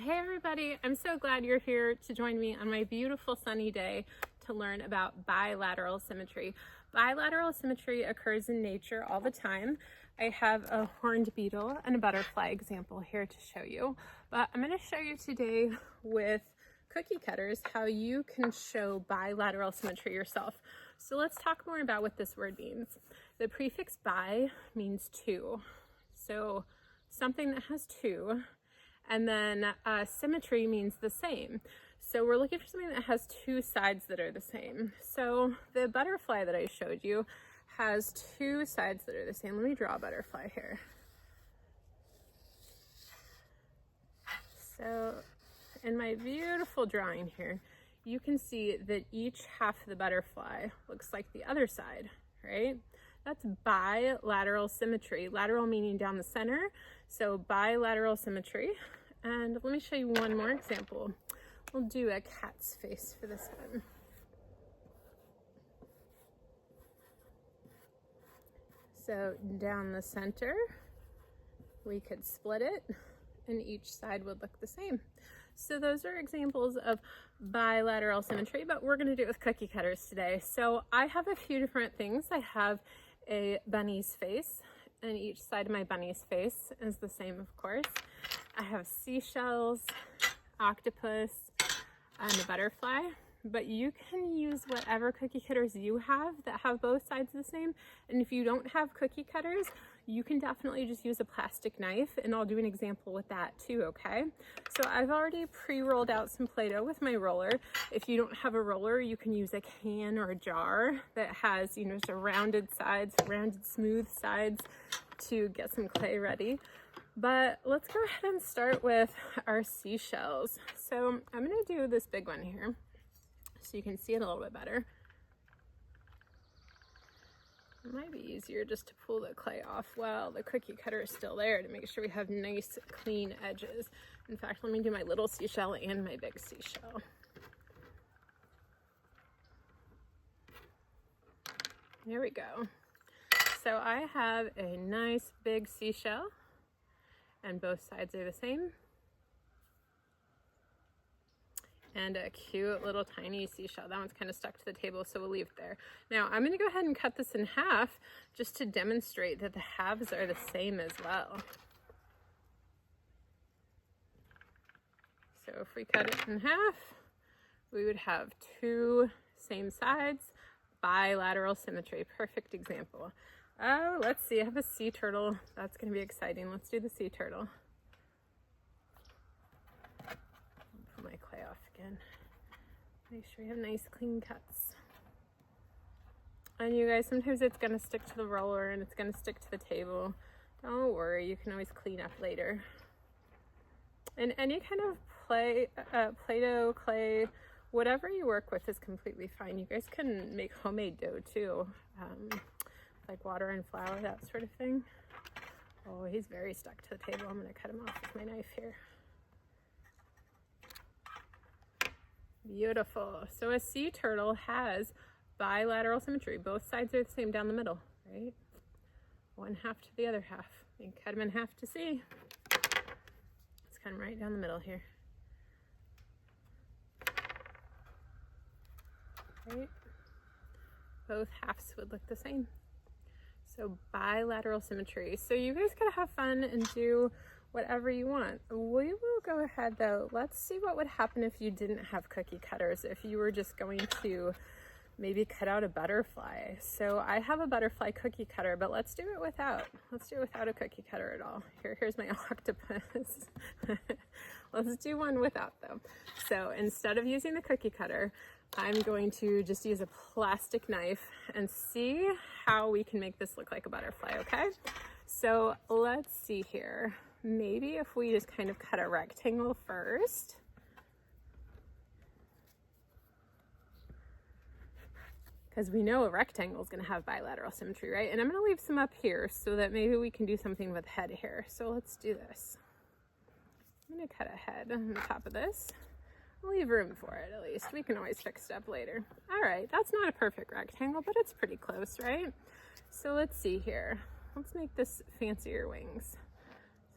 Hey everybody, I'm so glad you're here to join me on my beautiful sunny day to learn about bilateral symmetry. Bilateral symmetry occurs in nature all the time. I have a horned beetle and a butterfly example here to show you, but I'm going to show you today with cookie cutters how you can show bilateral symmetry yourself. So let's talk more about what this word means. The prefix bi means two, so something that has two. And then symmetry means the same. So we're looking for something that has two sides that are the same. So the butterfly that I showed you has two sides that are the same. Let me draw a butterfly here. So in my beautiful drawing here, you can see that each half of the butterfly looks like the other side, right? That's bilateral symmetry, lateral meaning down the center. So bilateral symmetry. And let me show you one more example. We'll do a cat's face for this one. So down the center, we could split it and each side would look the same. So those are examples of bilateral symmetry, but we're going to do it with cookie cutters today. So I have a few different things. I have a bunny's face, and each side of my bunny's face is the same, of course. I have seashells, octopus, and a butterfly, but you can use whatever cookie cutters you have that have both sides the same. And if you don't have cookie cutters, you can definitely just use a plastic knife, and I'll do an example with that too, okay? So I've already pre-rolled out some Play-Doh with my roller. If you don't have a roller, you can use a can or a jar that has, just a rounded sides, rounded smooth sides to get some clay ready. But let's go ahead and start with our seashells. So I'm gonna do this big one here so you can see it a little bit better. It might be easier just to pull the clay off while the cookie cutter is still there to make sure we have nice clean edges. In fact, let me do my little seashell and my big seashell. There we go. So I have a nice big seashell and both sides are the same. And a cute little tiny seashell. That one's kind of stuck to the table, so we'll leave it there. Now I'm gonna go ahead and cut this in half just to demonstrate that the halves are the same as well. So if we cut it in half, we would have two same sides, bilateral symmetry, perfect example. Oh, let's see, I have a sea turtle. That's gonna be exciting. Let's do the sea turtle. Pull my clay off again. Make sure we have nice clean cuts. And you guys, sometimes it's gonna stick to the roller and it's gonna stick to the table. Don't worry, you can always clean up later. And any kind of Play-Doh, clay, whatever you work with is completely fine. You guys can make homemade dough too. Like water and flour, that sort of thing. Oh, he's very stuck to the table. I'm gonna cut him off with my knife here. Beautiful. So a sea turtle has bilateral symmetry. Both sides are the same down the middle, right? One half to the other half. You cut them in half to see. Let's cut them right down the middle here. Right? Both halves would look the same. So bilateral symmetry. So you guys gotta have fun and do whatever you want. We will go ahead though. Let's see what would happen if you didn't have cookie cutters, if you were just going to maybe cut out a butterfly. So I have a butterfly cookie cutter, but let's do it without. Let's do it without a cookie cutter at all. Here's my octopus. Let's do one without though. So instead of using the cookie cutter, I'm going to just use a plastic knife and see how we can make this look like a butterfly, okay? So let's see here. Maybe if we just kind of cut a rectangle first. Because we know a rectangle is going to have bilateral symmetry, right? And I'm going to leave some up here so that maybe we can do something with head here. So let's do this. I'm going to cut a head on the top of this. Leave room for it, at least. We can always fix it up later. All right, that's not a perfect rectangle, but it's pretty close, right? So let's see here. Let's make this fancier wings.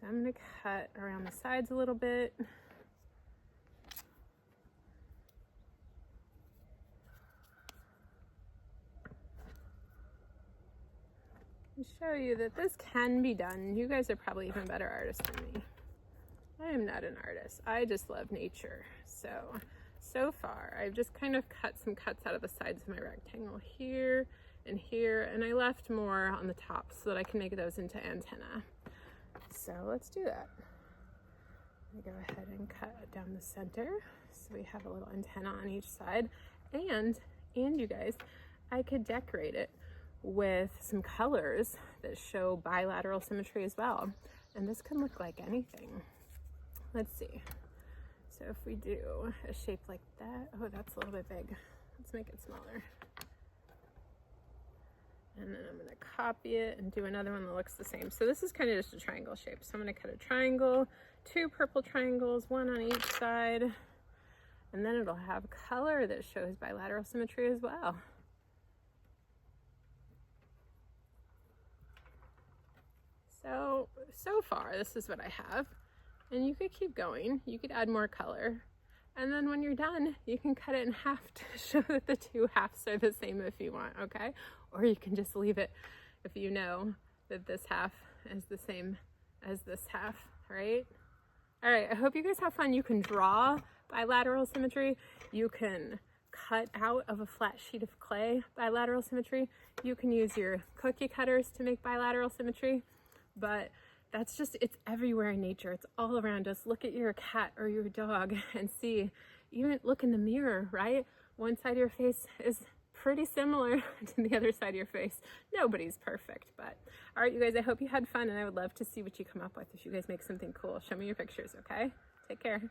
So I'm gonna cut around the sides a little bit. and show you that this can be done. You guys are probably even better artists than me. I am not an artist. I just love nature. So far, I've just kind of cut some cuts out of the sides of my rectangle here and here, and I left more on the top so that I can make those into antenna. So let's do that. I go ahead and cut down the center so we have a little antenna on each side, and you guys, I could decorate it with some colors that show bilateral symmetry as well, and this can look like anything. Let's see. So if we do a shape like that, oh, that's a little bit big. Let's make it smaller. And then I'm going to copy it and do another one that looks the same. So this is kind of just a triangle shape. So I'm going to cut a triangle, 2 purple triangles, 1 on each side, and then it'll have color that shows bilateral symmetry as well. So far, this is what I have. And you could keep going. You could add more color. And then when you're done, you can cut it in half to show that the 2 halves are the same if you want, okay? Or you can just leave it if you know that this half is the same as this half, right? All right, I hope you guys have fun. You can draw bilateral symmetry. You can cut out of a flat sheet of clay bilateral symmetry. You can use your cookie cutters to make bilateral symmetry, but that's just, it's everywhere in nature. It's all around us. Look at your cat or your dog and see, even look in the mirror, right? One side of your face is pretty similar to the other side of your face. Nobody's perfect, but all right, you guys, I hope you had fun, and I would love to see what you come up with if you guys make something cool. Show me your pictures, okay? Take care.